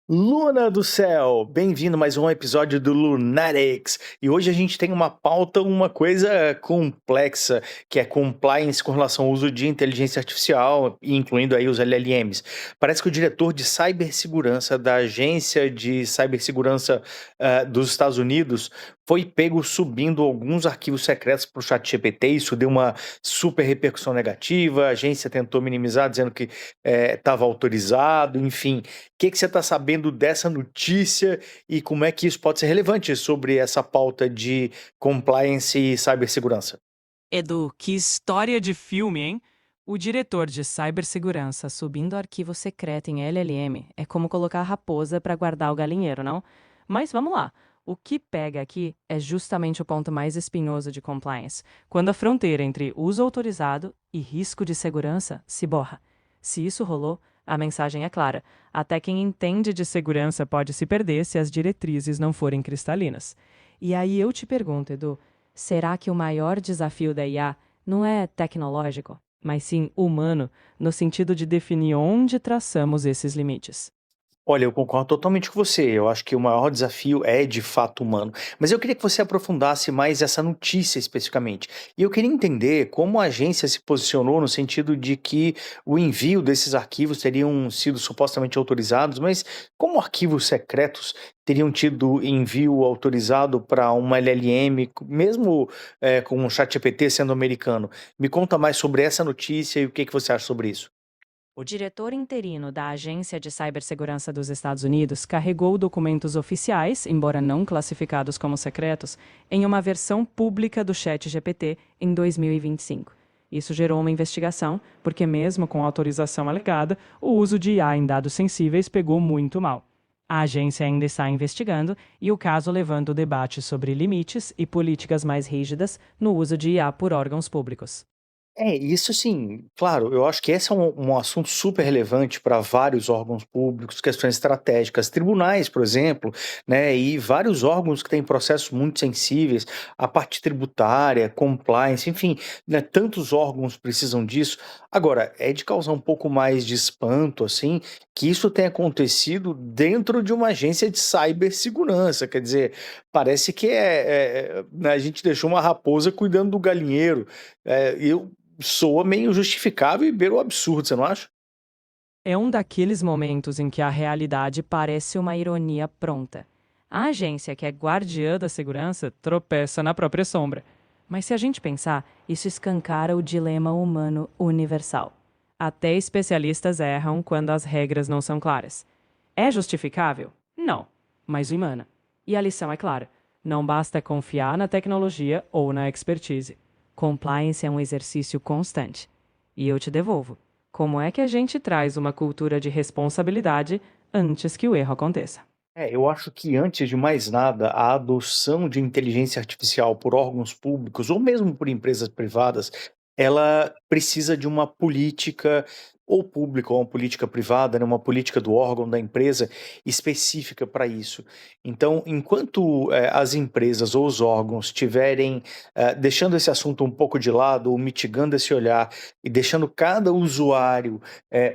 Luna do céu, bem-vindo a mais um episódio do Lunatics. E hoje a gente tem uma pauta, uma coisa complexa, que é compliance com relação ao uso de inteligência artificial, incluindo aí os LLMs. Parece que o diretor de cibersegurança da Agência de Cibersegurança dos Estados Unidos foi pego subindo alguns arquivos secretos para o ChatGPT. Isso deu uma super repercussão negativa. A agência tentou minimizar, dizendo que estava autorizado, enfim. Que você está sabendo dessa notícia e como é que isso pode ser relevante sobre essa pauta de compliance e cibersegurança? Edu, que história de filme, hein? O diretor de cibersegurança subindo arquivo secreto em LLM é como colocar a raposa para guardar o galinheiro, não? Mas vamos lá. O que pega aqui é justamente o ponto mais espinhoso de compliance, quando a fronteira entre uso autorizado e risco de segurança se borra. Se isso rolou, a mensagem é clara. Até quem entende de segurança pode se perder se as diretrizes não forem cristalinas. E aí eu te pergunto, Edu, será que o maior desafio da IA não é tecnológico, mas sim humano, no sentido de definir onde traçamos esses limites? Olha, eu concordo totalmente com você. Eu acho que o maior desafio é de fato humano. Mas eu queria que você aprofundasse mais essa notícia especificamente. E eu queria entender como a agência se posicionou no sentido de que o envio desses arquivos teriam sido supostamente autorizados, mas como arquivos secretos teriam tido envio autorizado para uma LLM, mesmo com o ChatGPT sendo americano? Me conta mais sobre essa notícia e o que que você acha sobre isso. O diretor interino da Agência de Cibersegurança dos Estados Unidos carregou documentos oficiais, embora não classificados como secretos, em uma versão pública do ChatGPT em 2025. Isso gerou uma investigação, porque, mesmo com autorização alegada, o uso de IA em dados sensíveis pegou muito mal. A agência ainda está investigando e o caso levanta o debate sobre limites e políticas mais rígidas no uso de IA por órgãos públicos. É, isso sim, claro, eu acho que esse é um assunto super relevante para vários órgãos públicos, questões estratégicas, tribunais, por exemplo, né, e vários órgãos que têm processos muito sensíveis, a parte tributária, compliance, enfim, né, tantos órgãos precisam disso. Agora, é de causar um pouco mais de espanto, assim, que isso tenha acontecido dentro de uma agência de cibersegurança, quer dizer, parece que né, a gente deixou uma raposa cuidando do galinheiro. Eu soa meio justificável e beira o absurdo, você não acha? É um daqueles momentos em que a realidade parece uma ironia pronta. A agência, que é guardiã da segurança, tropeça na própria sombra. Mas se a gente pensar, isso escancara o dilema humano universal. Até especialistas erram quando as regras não são claras. É justificável? Não, mas humana. E a lição é clara: não basta confiar na tecnologia ou na expertise. Compliance é um exercício constante. E eu te devolvo. Como é que a gente traz uma cultura de responsabilidade antes que o erro aconteça? Eu acho que antes de mais nada, a adoção de inteligência artificial por órgãos públicos ou mesmo por empresas privadas, ela precisa de uma política ou pública ou uma política privada, né, uma política do órgão, da empresa específica para isso. Então, enquanto as empresas ou os órgãos estiverem deixando esse assunto um pouco de lado ou mitigando esse olhar e deixando cada usuário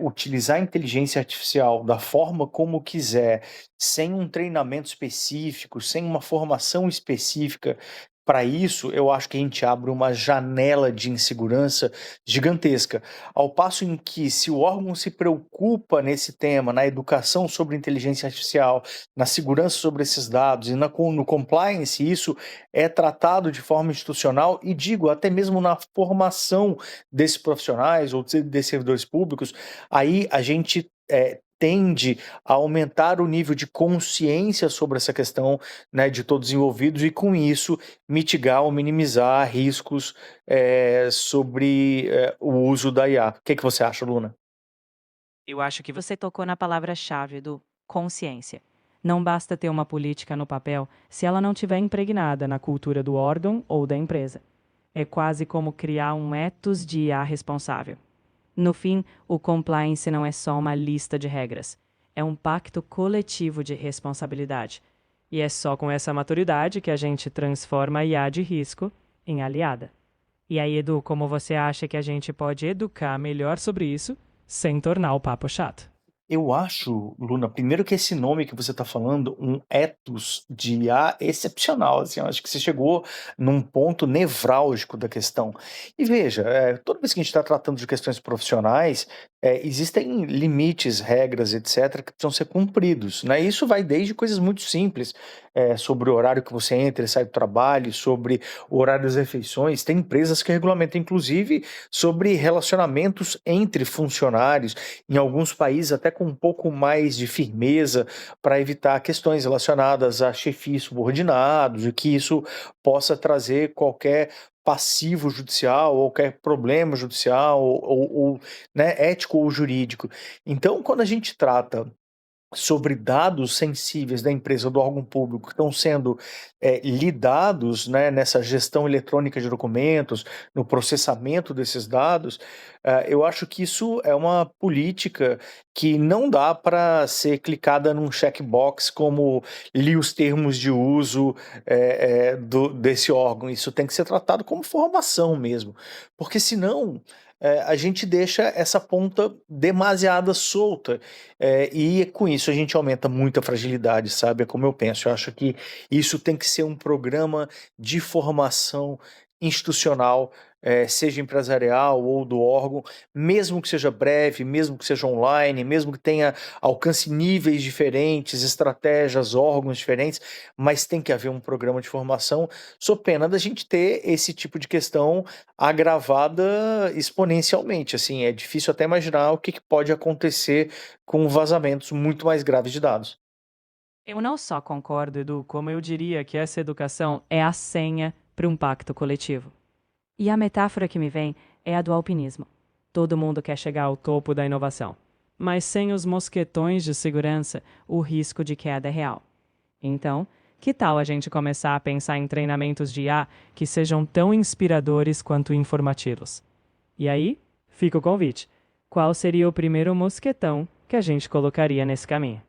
utilizar a inteligência artificial da forma como quiser, sem um treinamento específico, sem uma formação específica para isso, eu acho que a gente abre uma janela de insegurança gigantesca. Ao passo em que, se o órgão se preocupa nesse tema, na educação sobre inteligência artificial, na segurança sobre esses dados e no compliance, isso é tratado de forma institucional e digo, até mesmo na formação desses profissionais ou desses servidores públicos, aí a gente tende a aumentar o nível de consciência sobre essa questão, né, de todos os envolvidos e com isso mitigar ou minimizar riscos, sobre, o uso da IA. O que que você acha, Luna? Eu acho que você tocou na palavra-chave do consciência. Não basta ter uma política no papel se ela não estiver impregnada na cultura do órgão ou da empresa. É quase como criar um ethos de IA responsável. No fim, o compliance não é só uma lista de regras. É um pacto coletivo de responsabilidade. E é só com essa maturidade que a gente transforma a IA de risco em aliada. E aí, Edu, como você acha que a gente pode educar melhor sobre isso sem tornar o papo chato? Eu acho, Luna, primeiro que esse nome que você está falando, um ethos de IA excepcional, assim, eu acho que você chegou num ponto nevrálgico da questão. E veja, toda vez que a gente está tratando de questões profissionais, existem limites, regras, etc., que precisam ser cumpridos, né? Isso vai desde coisas muito simples, sobre o horário que você entra e sai do trabalho, sobre o horário das refeições. Tem empresas que regulamentam, inclusive, sobre relacionamentos entre funcionários, em alguns países até com um pouco mais de firmeza para evitar questões relacionadas a chefes subordinados e que isso possa trazer qualquer passivo judicial ou qualquer problema judicial ou, né, ético ou jurídico. Então, quando a gente trata sobre dados sensíveis da empresa ou do órgão público que estão sendo lidados, né, nessa gestão eletrônica de documentos, no processamento desses dados, eu acho que isso é uma política que não dá para ser clicada num checkbox como li os termos de uso desse órgão. Isso tem que ser tratado como formação mesmo, porque senão a gente deixa essa ponta demasiada solta e com isso a gente aumenta muito a fragilidade, sabe? É como eu penso. Eu acho que isso tem que ser um programa de formação institucional, seja empresarial ou do órgão, mesmo que seja breve, mesmo que seja online, mesmo que tenha alcance níveis diferentes, estratégias, órgãos diferentes, mas tem que haver um programa de formação, sob pena da gente ter esse tipo de questão agravada exponencialmente. Assim, é difícil até imaginar o que pode acontecer com vazamentos muito mais graves de dados. Eu não só concordo, Edu, como eu diria que essa educação é a senha para um pacto coletivo. E a metáfora que me vem é a do alpinismo. Todo mundo quer chegar ao topo da inovação, mas sem os mosquetões de segurança, o risco de queda é real. Então, que tal a gente começar a pensar em treinamentos de IA que sejam tão inspiradores quanto informativos? E aí, fica o convite. Qual seria o primeiro mosquetão que a gente colocaria nesse caminho?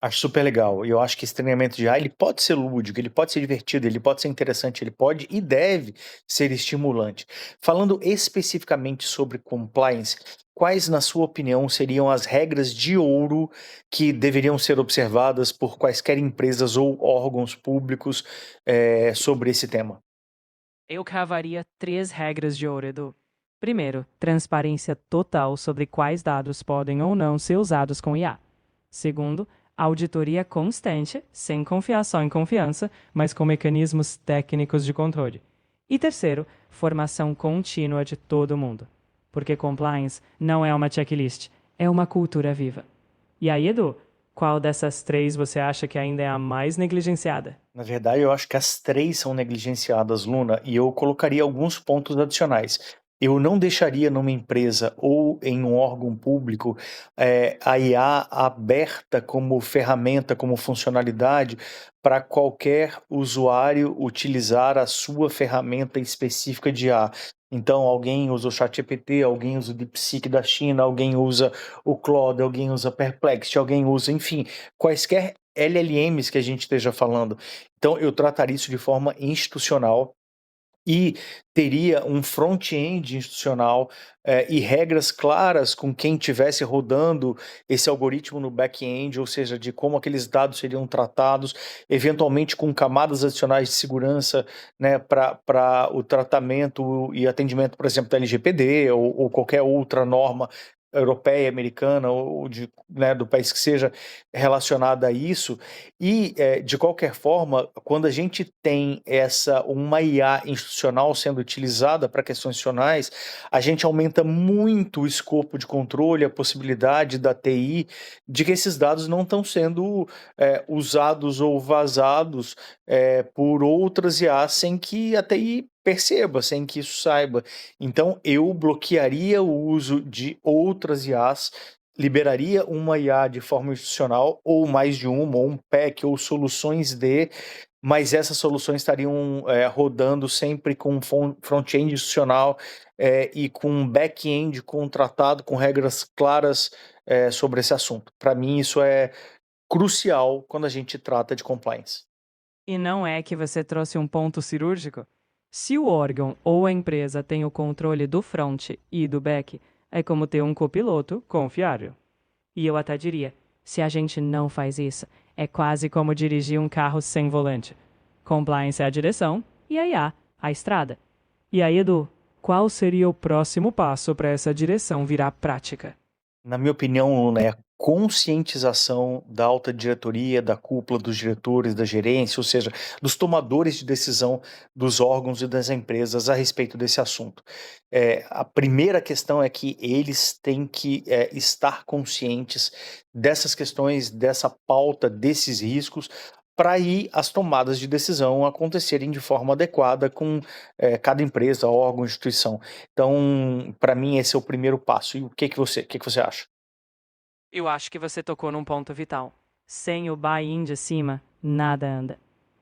Acho super legal. E eu acho que esse treinamento de IA, ele pode ser lúdico, ele pode ser divertido, ele pode ser interessante, ele pode e deve ser estimulante. Falando especificamente sobre compliance, quais, na sua opinião, seriam as regras de ouro que deveriam ser observadas por quaisquer empresas ou órgãos públicos, sobre esse tema? Eu cavaria 3 regras de ouro, Edu. Primeiro, transparência total sobre quais dados podem ou não ser usados com IA. Segundo, auditoria constante, sem confiar só em confiança, mas com mecanismos técnicos de controle. E terceiro, formação contínua de todo mundo. Porque compliance não é uma checklist, é uma cultura viva. E aí, Edu, qual dessas 3 você acha que ainda é a mais negligenciada? Na verdade, eu acho que as 3 são negligenciadas, Luna, e eu colocaria alguns pontos adicionais. Eu não deixaria numa empresa ou em um órgão público, a IA aberta como ferramenta, como funcionalidade, para qualquer usuário utilizar a sua ferramenta específica de IA. Então, alguém usa o ChatGPT, alguém usa o DeepSeek da China, alguém usa o Claude, alguém usa Perplexity, alguém usa, enfim, quaisquer LLMs que a gente esteja falando. Então, eu trataria isso de forma institucional e teria um front-end institucional, e regras claras com quem estivesse rodando esse algoritmo no back-end, ou seja, de como aqueles dados seriam tratados, eventualmente com camadas adicionais de segurança, né, para o tratamento e atendimento, por exemplo, da LGPD ou qualquer outra norma europeia, americana ou né, do país que seja relacionada a isso. E, de qualquer forma, quando a gente tem uma IA institucional sendo utilizada para questões institucionais, a gente aumenta muito o escopo de controle, a possibilidade da TI de que esses dados não estão sendo usados ou vazados por outras IAs sem que a TI perceba, sem que isso saiba. Então, eu bloquearia o uso de outras IAs, liberaria uma IA de forma institucional, ou mais de uma, ou um pack, ou soluções mas essas soluções estariam rodando sempre com front-end institucional e com um back-end contratado, com regras claras sobre esse assunto. Para mim, isso é crucial quando a gente trata de compliance. E não é que você trouxe um ponto cirúrgico? Se o órgão ou a empresa tem o controle do front e do back, é como ter um copiloto confiável. E eu até diria, se a gente não faz isso, é quase como dirigir um carro sem volante. Compliance é a direção e a IA, a estrada. E aí, Edu, qual seria o próximo passo para essa direção virar prática? Na minha opinião, Luna, é a conscientização da alta diretoria, da cúpula, dos diretores, da gerência, ou seja, dos tomadores de decisão dos órgãos e das empresas a respeito desse assunto. A primeira questão é que eles têm que estar conscientes dessas questões, dessa pauta, desses riscos, para aí as tomadas de decisão acontecerem de forma adequada com cada empresa, órgão, instituição. Então, para mim, esse é o primeiro passo. E o que que você acha? Eu acho que você tocou num ponto vital. Sem o buy-in de cima, nada anda.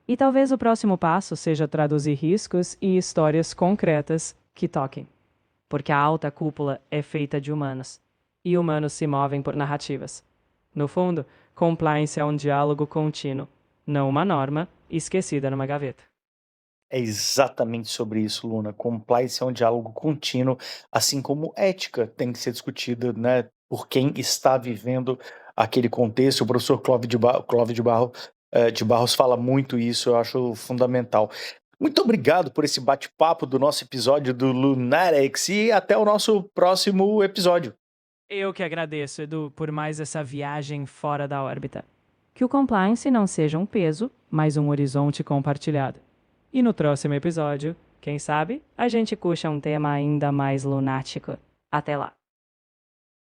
E talvez o próximo passo seja traduzir riscos e histórias concretas que toquem. Porque a alta cúpula é feita de humanos. E humanos se movem por narrativas. No fundo, compliance é um diálogo contínuo, não uma norma esquecida numa gaveta. É exatamente sobre isso, Luna. Compliance é um diálogo contínuo, assim como ética tem que ser discutida, né, por quem está vivendo aquele contexto. O professor Clóvis de Barros fala muito isso, eu acho fundamental. Muito obrigado por esse bate-papo do nosso episódio do Lunarex e até o nosso próximo episódio. Eu que agradeço, Edu, por mais essa viagem fora da órbita. Que o compliance não seja um peso, mas um horizonte compartilhado. E no próximo episódio, quem sabe, a gente puxa um tema ainda mais lunático. Até lá!